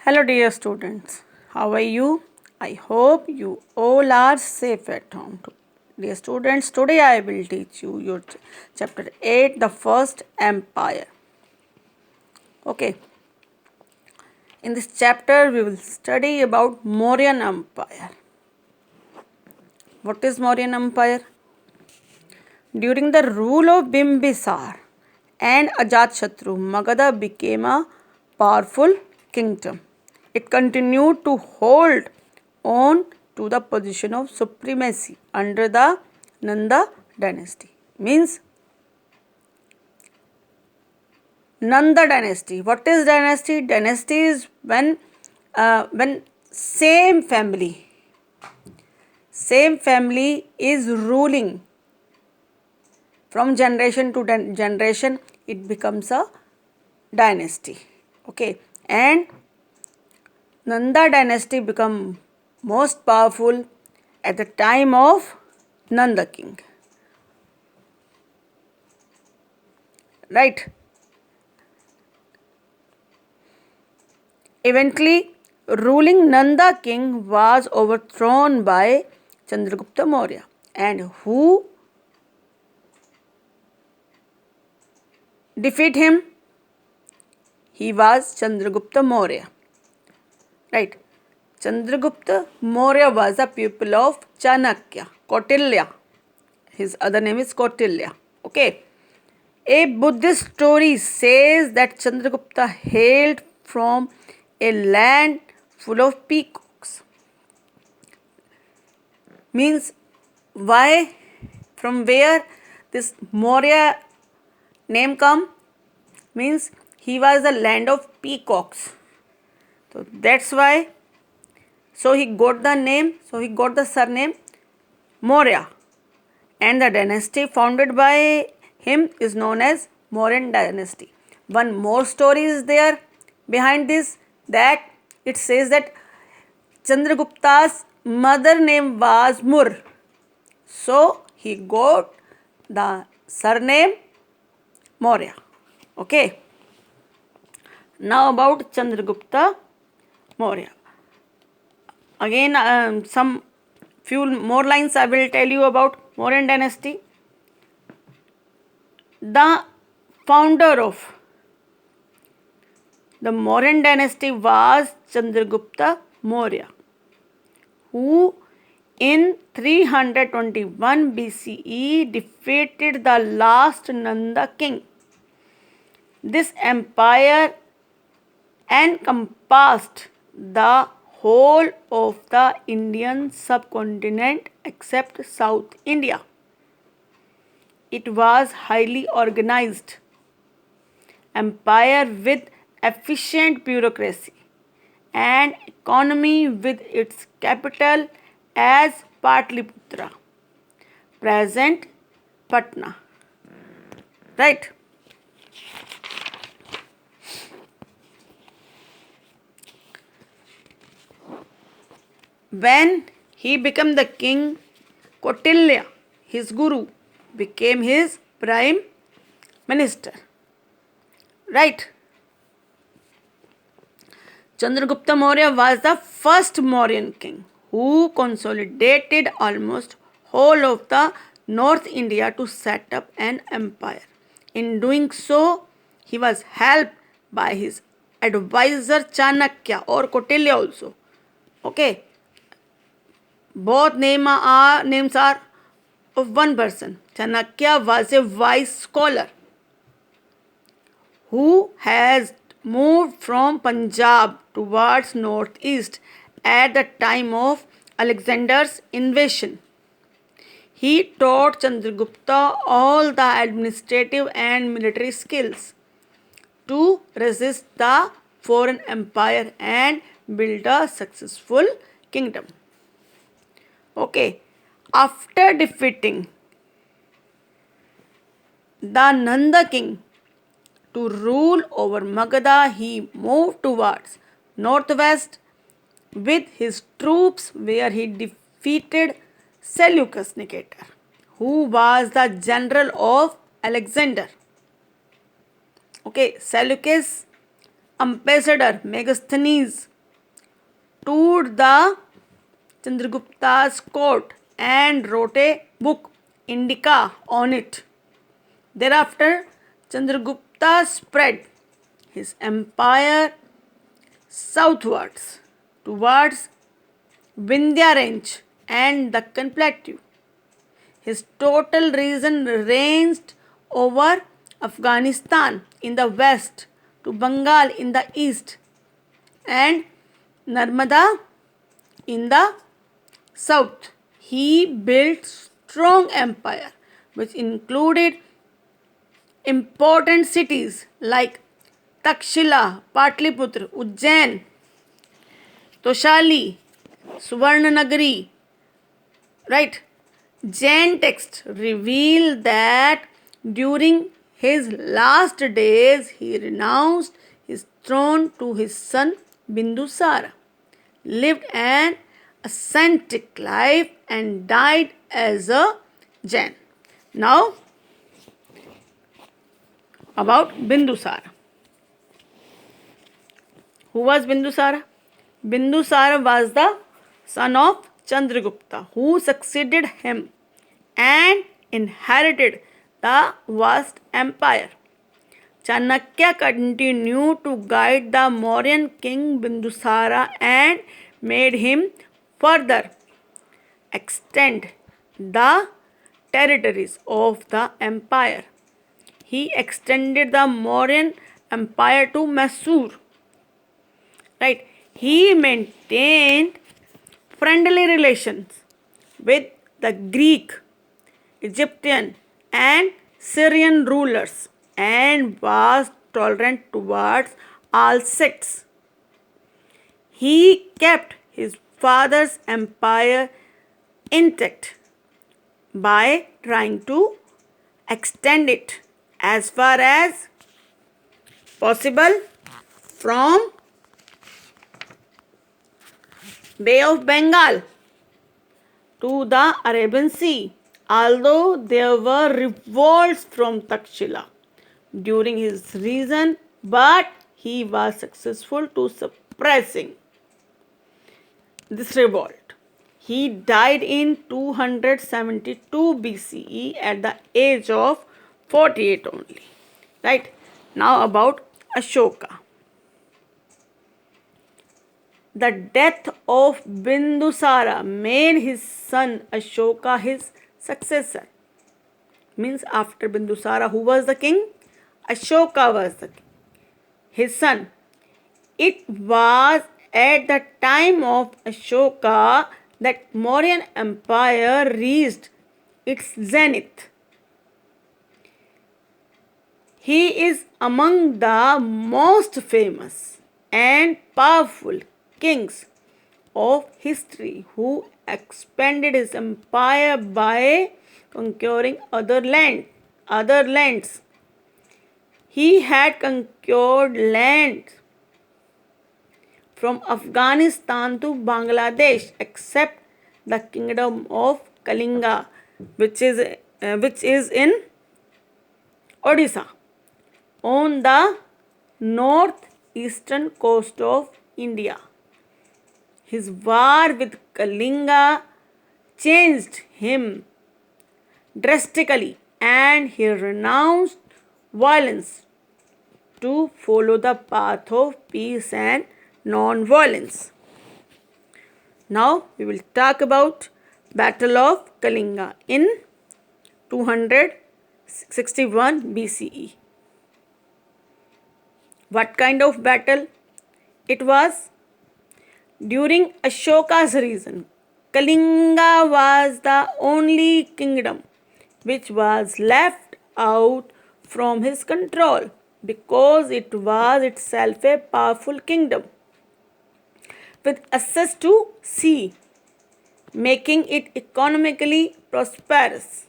Hello, dear students. How are you? I hope you all are safe at home. Dear students, today I will teach you your chapter 8, the first empire. Okay, in this chapter, we will study about Mauryan Empire. What is Mauryan Empire? During the rule of Bimbisar and Ajatashatru, Magadha became a powerful kingdom. It continued to hold on to the position of supremacy under the Nanda dynasty. Means Nanda dynasty. What is dynasty? Dynasty is when same family is ruling from generation to generation. It becomes a dynasty. Okay, and Nanda dynasty become most powerful at the time of Nanda king. Right? Eventually, ruling Nanda king was overthrown by Chandragupta Maurya, and who defeat him? He was Chandragupta Maurya. Right? Chandragupta Maurya was a pupil of Chanakya, Kautilya. His other name is Kautilya. Okay. A Buddhist story says that Chandragupta hailed from a land full of peacocks. Means why? From where this Maurya name come? Means he was the land of peacocks. So that's why. So he got the name. So he got the surname Maurya, and the dynasty founded by him is known as Mauryan dynasty. One more story is there behind this, that it says that Chandragupta's mother name was Mur. So he got the surname Maurya. Okay. Now about Chandragupta Maurya. Again, some few more lines I will tell you about Mauryan dynasty. The founder of the Mauryan dynasty was Chandragupta Maurya, who in 321 BCE defeated the last Nanda king. This empire encompassed the whole of the Indian subcontinent except South India. It was highly organized empire with efficient bureaucracy and economy, with its capital as Patliputra, present Patna. Right? When he became the king, Kautilya, his guru, became his prime minister. Right? Chandragupta Maurya was the first Mauryan king who consolidated almost whole of the North India to set up an empire. In doing so, he was helped by his advisor Chanakya or Kautilya also. Okay. Both names are of one person. Chanakya was a wise scholar who has moved from Punjab towards northeast at the time of Alexander's invasion. He taught Chandragupta all the administrative and military skills to resist the foreign empire and build a successful kingdom. Okay, after defeating the Nanda king to rule over Magadha, he moved towards northwest with his troops, where he defeated Seleucus Nicator, who was the general of Alexander. Okay, Seleucus ambassador Megasthenes toured the Chandragupta's court and wrote a book, Indica, on it. Thereafter, Chandragupta spread his empire southwards towards Vindhya range and Deccan plateau. His total region ranged over Afghanistan in the west to Bengal in the east and Narmada in the south. He built strong empire which included important cities like Takshila, Patliputra, Ujjain, Toshali, Suvarnanagari, right? Jain texts reveal that during his last days he renounced his throne to his son Bindusara, lived an ascetic life and died as a Jain. Now about Bindusara. Who was Bindusara? Bindusara was the son of Chandragupta, who succeeded him and inherited the vast empire. Chanakya continued to guide the Mauryan king Bindusara and made him further extend the territories of the empire. He extended the Mauryan empire to Mysore. Right? He maintained friendly relations with the Greek, Egyptian, and Syrian rulers and was tolerant towards all sects. He kept his father's empire intact by trying to extend it as far as possible from Bay of Bengal to the Arabian Sea, although there were revolts from Takshila during his reign, but he was successful to suppressing this revolt. He died in 272 BCE at the age of 48 only. Right? Now about Ashoka. The death of Bindusara made his son Ashoka his successor. Means after Bindusara, who was the king? Ashoka was the king. His son. It was at the time of Ashoka that Mauryan Empire reached its zenith. He is among the most famous and powerful kings of history who expanded his empire by conquering other lands. He had conquered lands from Afghanistan to Bangladesh except the kingdom of Kalinga, which is in Odisha on the northeastern coast of India. His war with Kalinga changed him drastically and he renounced violence to follow the path of peace and non-violence. Now we will talk about Battle of Kalinga in 261 BCE. What kind of battle it was? During Ashoka's reign, Kalinga was the only kingdom which was left out from his control because it was itself a powerful kingdom with access to sea, making it economically prosperous.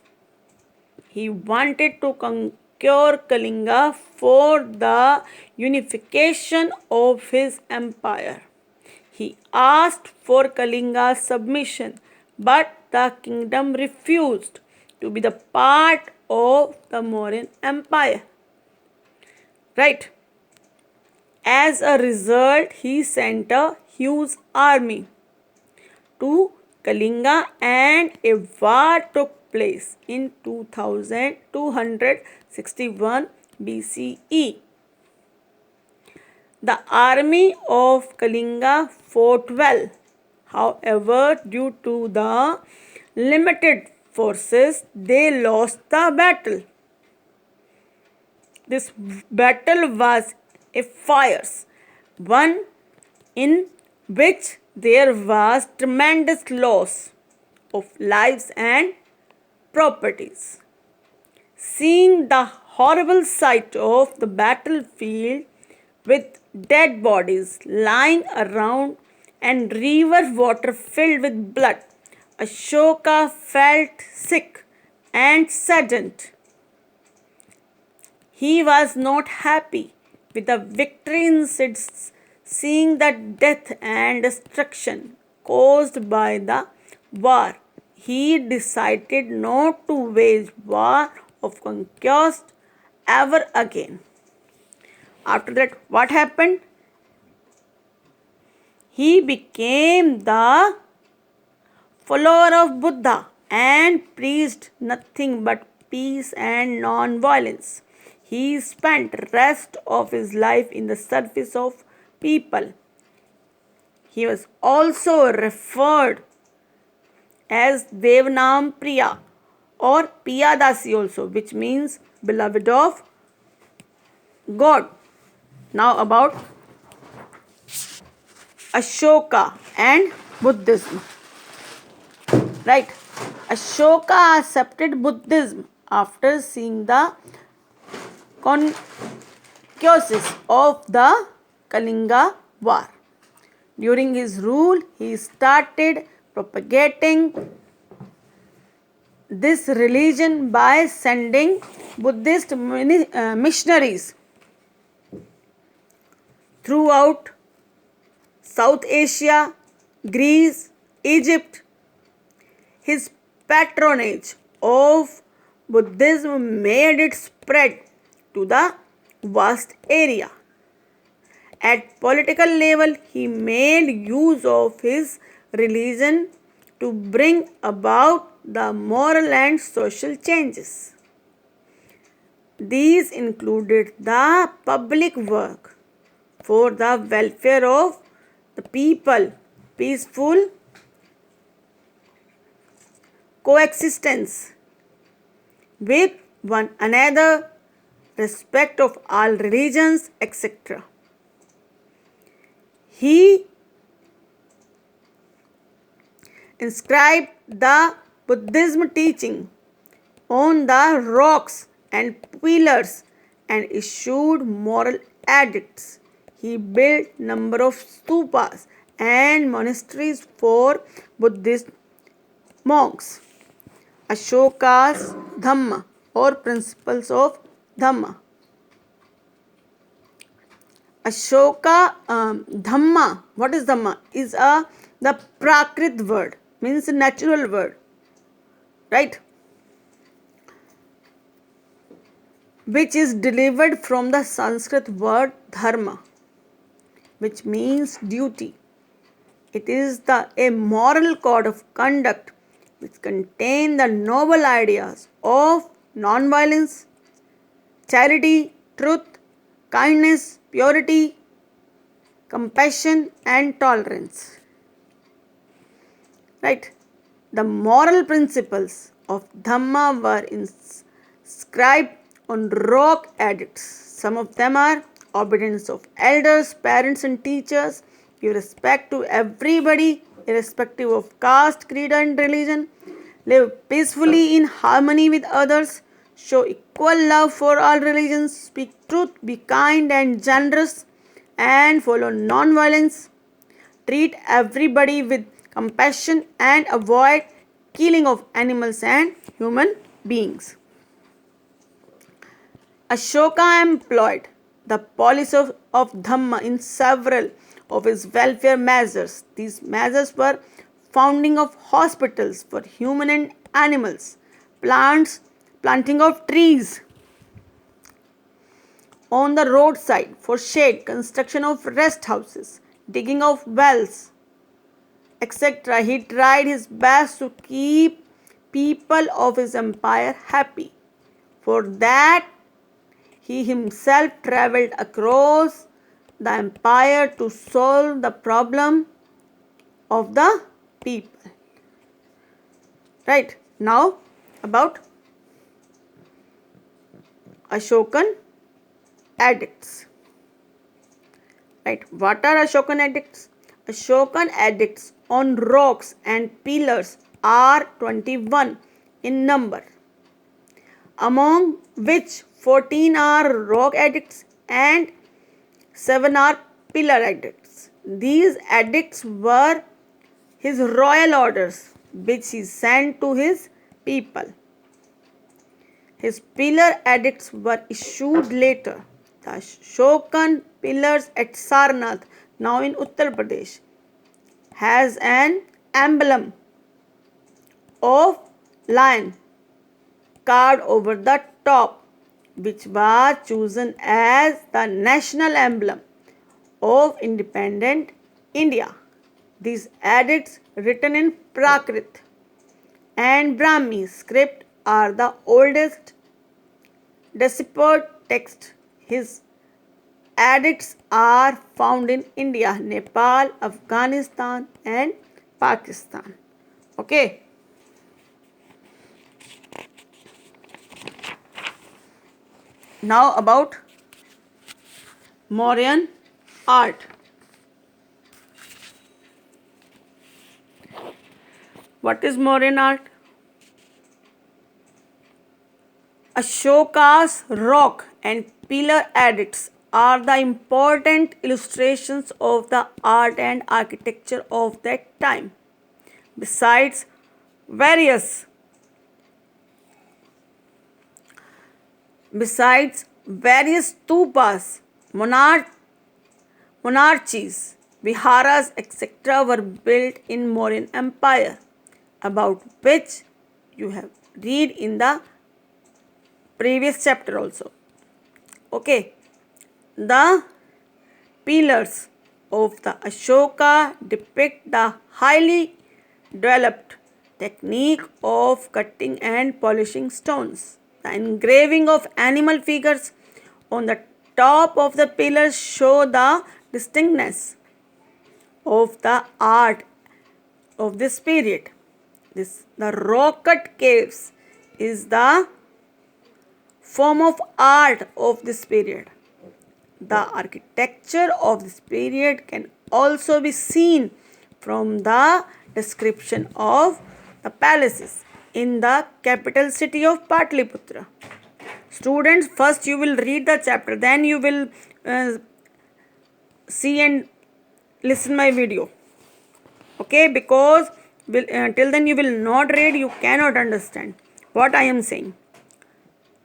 He wanted to conquer Kalinga for the unification of his empire. He asked for Kalinga's submission, but the kingdom refused to be the part of the Mauryan Empire. Right? As a result, he sent a huge army to Kalinga, and a war took place in 2261 BCE. The army of Kalinga fought well. However, due to the limited forces, they lost the battle. This battle was a fierce one in which there was tremendous loss of lives and properties. Seeing the horrible sight of the battlefield with dead bodies lying around and river water filled with blood, Ashoka felt sick and saddened. He was not happy with the victory instead, seeing the death and destruction caused by the war. He decided not to wage war of conquest ever again. After that, what happened? He became the follower of Buddha and preached nothing but peace and non-violence. He spent rest of his life in the service of people. He was also referred as Devanam Priya or Piyadasi also, which means beloved of God. Now about Ashoka and Buddhism. Right. Ashoka accepted Buddhism after seeing the conquests of the Kalinga War. During his rule, he started propagating this religion by sending Buddhist missionaries throughout South Asia, Greece, Egypt. His patronage of Buddhism made it spread to the vast area. At political level, he made use of his religion to bring about the moral and social changes. These included the public work for the welfare of the people, peaceful coexistence with one another, respect of all religions, etc. He inscribed the Buddhism teaching on the rocks and pillars and issued moral edicts. He built number of stupas and monasteries for Buddhist monks. Ashoka's Dhamma or principles of Dhamma. Ashoka Dhamma. What is Dhamma? Is the Prakrit word, means natural word, right? Which is derived from the Sanskrit word dharma, which means duty. It is a moral code of conduct which contain the noble ideas of non-violence, charity, truth, kindness, purity, compassion and tolerance. Right? The moral principles of Dhamma were inscribed on rock edicts. Some of them are obedience of elders, parents and teachers, give respect to everybody irrespective of caste, creed and religion, live peacefully in harmony with others, show equal love for all religions, speak truth, be kind and generous, and follow non-violence, treat everybody with compassion and avoid killing of animals and human beings. Ashoka employed the policy of Dhamma in several of his welfare measures. These measures were founding of hospitals for human and animals, planting of trees on the roadside for shade, construction of rest houses, digging of wells, etc. He tried his best to keep people of his empire happy. For that, he himself traveled across the empire to solve the problem of the people. Right, now about Ashokan edicts. Right, what are Ashokan edicts? Ashokan edicts on rocks and pillars are 21 in number, among which 14 are rock edicts and 7 are pillar edicts. These edicts were his royal orders which he sent to his people. His pillar edicts were issued later. The Ashokan pillars at Sarnath, now in Uttar Pradesh, has an emblem of lion carved over the top, which was chosen as the national emblem of independent India. These edicts, written in Prakrit and Brahmi script, are the oldest deciphered text. His edicts are found in India, Nepal, Afghanistan, and Pakistan. Okay. Now about Mauryan art. What is Mauryan art? Ashoka's rock and pillar edicts are the important illustrations of the art and architecture of that time. Besides various stupas, monarchies, viharas, etc. were built in Mauryan Empire, about which you have read in the previous chapter also. Okay, the pillars of the Ashoka depict the highly developed technique of cutting and polishing stones. The engraving of animal figures on the top of the pillars show the distinctness of the art of this period. The rock-cut caves is the form of art of this period. The architecture of this period can also be seen from the description of the palaces in the capital city of Patliputra. Students, first you will read the chapter, then you will see and listen my video. Okay, because till then you will not read, you cannot understand what I am saying.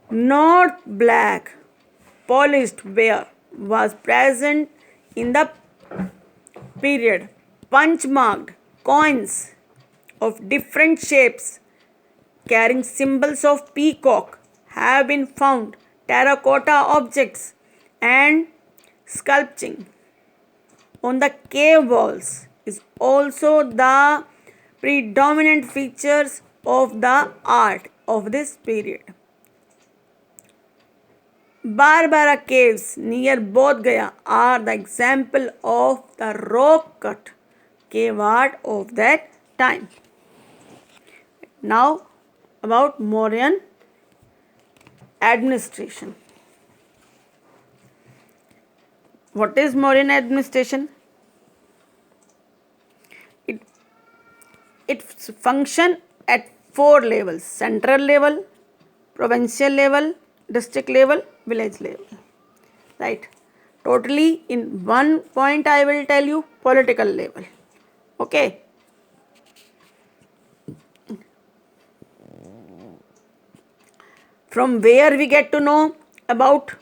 Not black polished ware was present in the period. Punch marked coins of different shapes carrying symbols of peacock have been found. Terracotta objects and sculpting on the cave walls is also the predominant features of the art of this period. Barbara caves near Bodh Gaya are the example of the rock-cut cave art of that time. Now about Mauryan administration. What is Mauryan administration? It functions at 4 levels: central level, provincial level, district level, village level. Right. Totally in one point I will tell you political level. Okay. From where we get to know about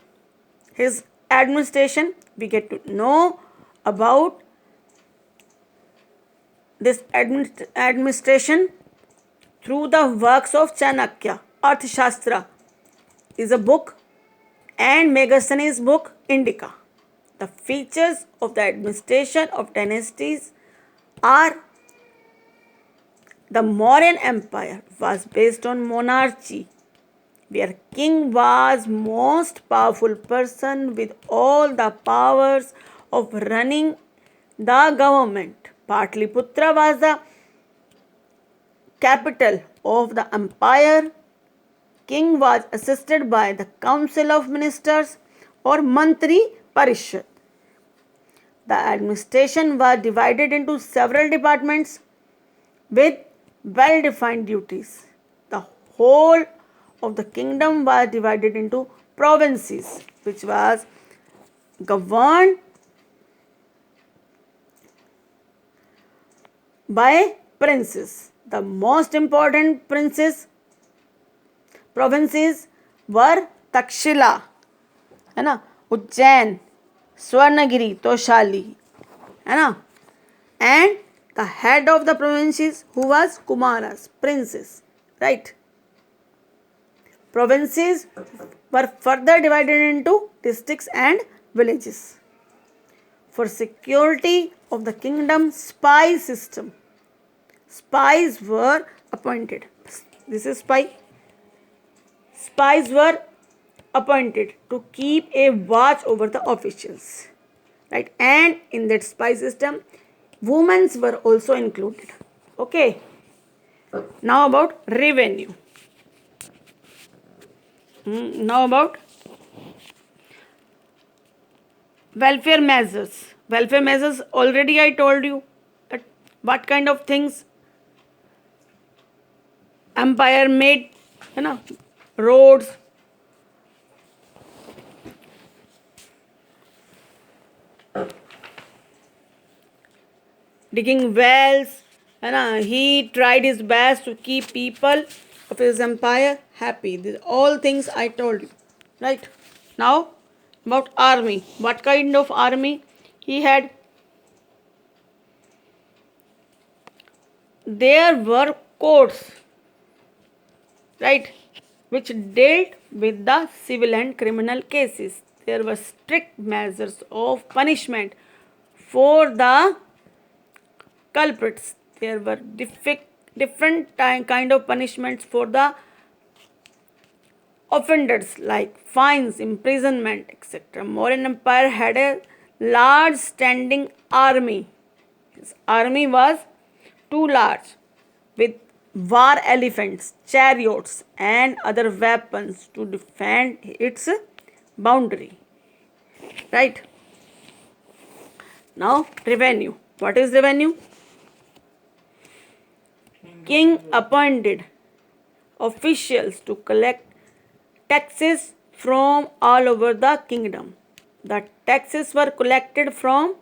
his administration? We get to know about this administration through the works of Chanakya. Arthashastra is a book and Meghasane's book Indica. The features of the administration of dynasties are the Mauryan Empire was based on monarchy, where king was most powerful person with all the powers of running the government. Patliputra was the capital of the empire. King was assisted by the council of ministers or Mantri Parishad. The administration was divided into several departments with well defined duties. The whole of the kingdom was divided into provinces, which was governed by princes. The most important provinces were Takshila, है ना, उज्जैन, स्वर्णगिरी, तोशाली, है ना, and the head of the provinces who was Kumaras, princes, right? Provinces were further divided into districts and villages. For security of the kingdom, spy system. Spies were appointed. This is spy. Spies were appointed to keep a watch over the officials, right? And in that spy system, women were also included. Okay. Now about revenue. Now about welfare measures. Welfare measures, already I told you that what kind of things empire made, है ना, roads, digging wells, है ना, he tried his best to keep people of his empire happy. These all things I told you, right? Now about army. What kind of army he had? There were courts, right, which dealt with the civil and criminal cases. There were strict measures of punishment for the culprits. There were different kind of punishments for the offenders like fines, imprisonment, etc. Mauryan Empire had a large standing army. His army was too large, with war elephants, chariots, and other weapons to defend its boundary. Right? Now, revenue. What is revenue? King appointed officials to collect taxes from all over the kingdom. The taxes were collected from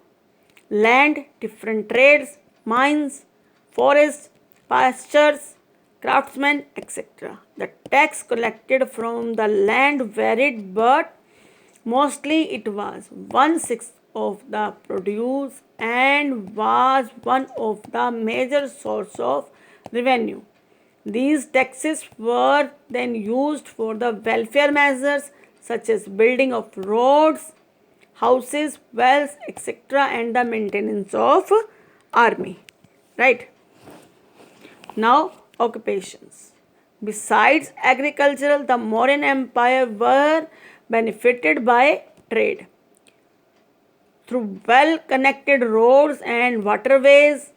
land, different trades, mines, forests, pastures, craftsmen, etc. The tax collected from the land varied, but mostly it was 1/6 of the produce and was one of the major source of revenue. These taxes were then used for the welfare measures such as building of roads, houses, wells, etc. and the maintenance of army. Right? Now, occupations. Besides agricultural, the Mauryan Empire were benefited by trade. Through well-connected roads and waterways,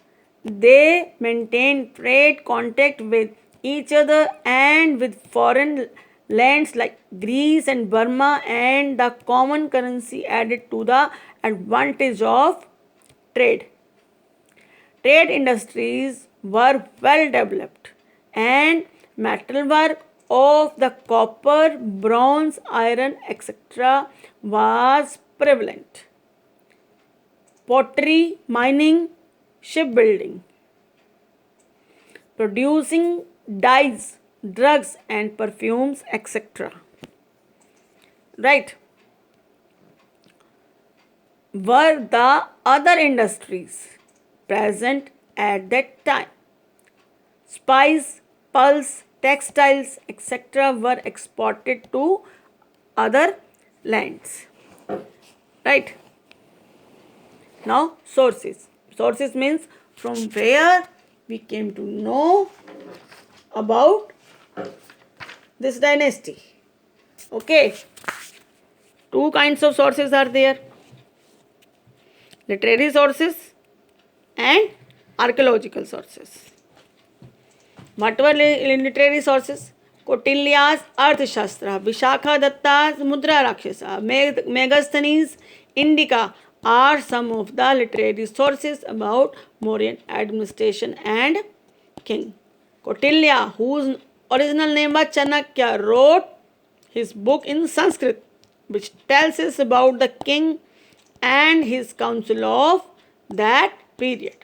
they maintained trade contact with each other and with foreign lands like Greece and Burma, and the common currency added to the advantage of trade. Trade industries were well developed, and metalwork of the copper, bronze, iron, etc. was prevalent. Pottery, mining, shipbuilding, producing dyes, drugs, and perfumes, etc. Right? Were the other industries present at that time. Spice, pulse, textiles, etc. were exported to other lands. Right? Now sources. Sources means from where we came to know about this dynasty. Okay. Two kinds of sources are there: literary sources and archaeological sources. What were literary sources? Kautilya's Arthashastra, Vishakha Datta's Mudra Rakshasa, Megasthenes Indica are some of the literary sources about Mauryan administration and king. Kautilya, whose original name was Chanakya, wrote his book in Sanskrit, which tells us about the king and his council of that period.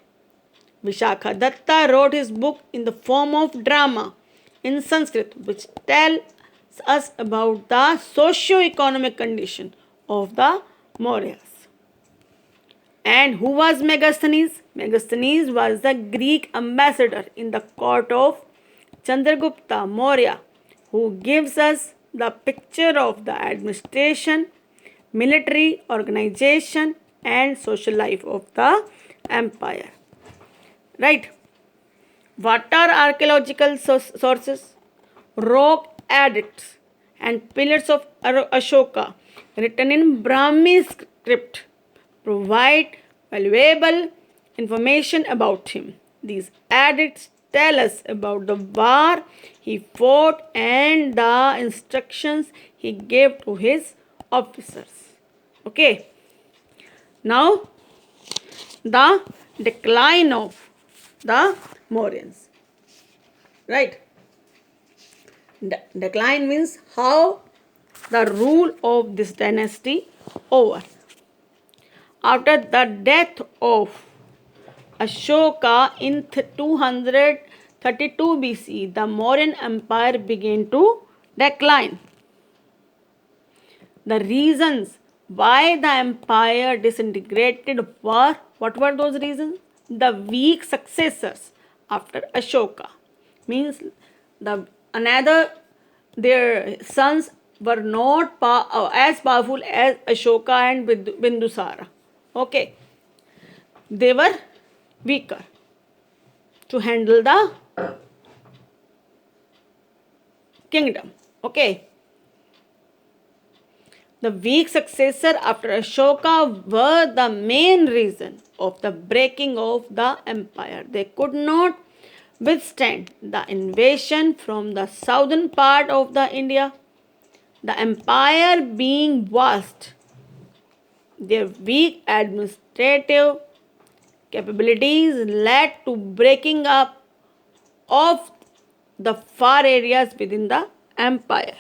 Vishakha Datta wrote his book in the form of drama in Sanskrit, which tells us about the socio-economic condition of the Mauryas. And who was Megasthenes? Megasthenes was the Greek ambassador in the court of Chandragupta Maurya, who gives us the picture of the administration, military organization, and social life of the empire. Right? What are archaeological sources? Rock edicts and pillars of Ashoka written in Brahmi script provide valuable information about him. These edicts tell us about the war he fought and the instructions he gave to his officers. Okay. Now, the decline of the Mauryans. Right? Decline means how the rule of this dynasty over. After the death of Ashoka in 232 BC, the Mauryan Empire began to decline. The reasons why the empire disintegrated were, what were those reasons? The weak successors after Ashoka, means their sons were not as powerful as Ashoka and Bindusara. Okay, they were weaker to handle the kingdom. Okay. The weak successor after Ashoka were the main reason of the breaking of the empire. They could not withstand the invasion from the southern part of the India. The empire being vast, their weak administrative capabilities led to breaking up of the far areas within the empire.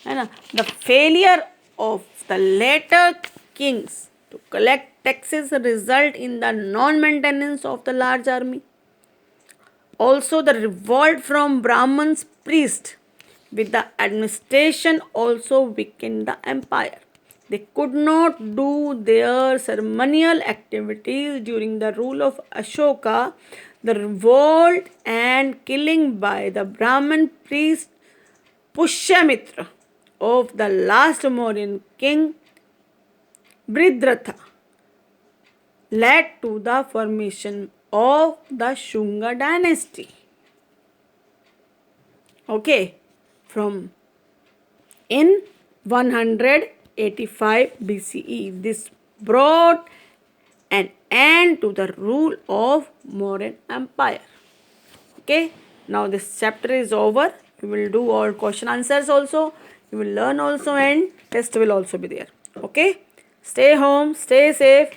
The failure of the later kings to collect taxes result in the non-maintenance of the large army. Also, the revolt from Brahmins priests with the administration also weakened the empire. They could not do their ceremonial activities during the rule of Ashoka. The revolt and killing by the Brahmin priest Pushyamitra of the last Mauryan king Bridratha led to the formation of the Shunga dynasty. Okay, from in 185 BCE, this brought an end to the rule of Mauryan Empire. Okay, now this chapter is over. You will do all question answers also. You will learn also, and test will also be there. Okay, stay home, stay safe.